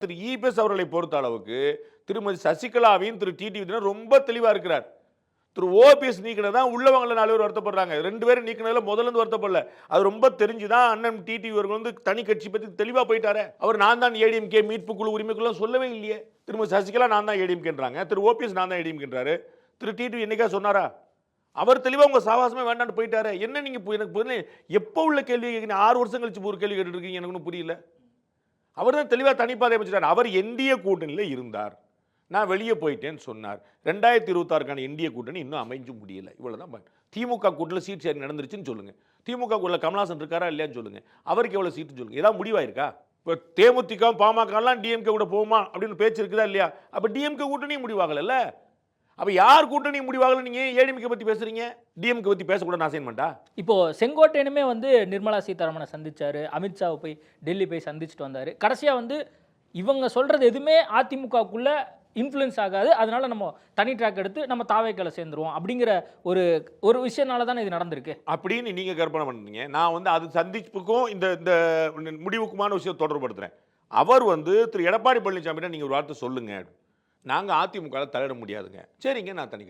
திரு EPS அவர்களை பொறுத்த அளவுக்கு திருமதி சசிகலாவையும் திரு டிடிவி ரொம்ப தெளிவா இருக்கிறார். திரு ஓபிஎஸ் நீக்கினதான் உள்ளவங்கள 4 பேர் வருத்தப்படுறாங்க. 2 பேரும் நீக்கினதுல முதல்ல இருந்து வருத்தப்படல. அது ரொம்ப தெரிஞ்சுதான் அண்ணன் டிடிவி அவர்கள் வந்து தனி கட்சி பத்தி தெளிவா போயிட்டாரு. அவர் நான் தான் ஏடிஎம்கே மீட்பு குழு உரிமைக்குள்ள சொல்லவே இல்லையே. திருமதி சசிகலா நான் தான் ஏடிஎம்கேன்றாங்க. திரு ஓபிஎஸ் நான் தான் ஏடிஎம்கேன்றாரு. திரு டிடிவி என்னைக்கா சொன்னாரா? அவர் தெளிவா உங்க சாவாசமே வேண்டான்னு போயிட்டாரு. என்ன நீங்க எனக்கு எப்போ உள்ள கேள்வி கேட்குறீங்க? 6 வருஷம் கழிச்சு ஒரு கேள்வி கேட்டுட்டு இருக்கீங்க. எனக்கு ஒன்றும் புரியல. அவர் தான் தெளிவா தனிப்பாதை அமைச்சிட்டார். அவர் என்டிஏ கூட்டணியில இருந்தார். நான் வெளியே போயிட்டேன்னு சொன்னார். 2026க்கான என்டிஏ கூட்டணி இன்னும் அமைஞ்சு முடியல. இவ்வளவுதான். திமுக கூட்டணியில் சீட் ஷேரிங் நடந்துருச்சுன்னு சொல்லுங்க. திமுக கூட்டணியில் கமலஹாசன் இருக்காரா இல்லையான்னு சொல்லுங்க. அவருக்கு எவ்வளவு சீட்டு சொல்லுங்க. ஏதாவது முடிவாயிருக்கா? இப்போ தேமுதிக பாமகலாம் டிஎம்கே கூட போகுமா அப்படின்னு பேச்சு இருக்குதா இல்லையா? அப்ப டிஎம்கே கூட்டணியும் முடிவாகல. அப்ப யார் கூட்டணி முடிவாகல? நீங்க ஏடிஎம்கே பத்தி பேசுறீங்க, டிஎம்கே பத்தி பேசக்கூடாது அசைன்மெண்டா? இப்போ செங்கோட்டையனுமே வந்து நிர்மலா சீதாராமனை சந்திச்சாரு, அமித்ஷாவை போய் டெல்லி போய் சந்திச்சுட்டு வந்தாரு. கடைசியா வந்து இவங்க சொல்றது எதுவுமே அதிமுகக்குள்ள இன்ஃப்ளூயன்ஸ் ஆகாது, அதனால நம்ம தனி ட்ராக் எடுத்து நம்ம தாவேக்கால சேர்ந்துருவோம் அப்படிங்கிற ஒரு விஷயனால தானே இது நடந்திருக்கு அப்படின்னு நீங்க கற்பனை பண்ணீங்க. நான் வந்து அது சந்திப்புக்கும் இந்த முடிவுக்குமான விஷயம் தொடர்படுத்துறேன். அவர் வந்து திரு எடப்பாடி பழனிசாமி நீங்க ஒரு வார்த்தை சொல்லுங்க, நாங்க அதிமுக தலையிட முடியாதுங்க. சரிங்க, நான் தனி கட்சி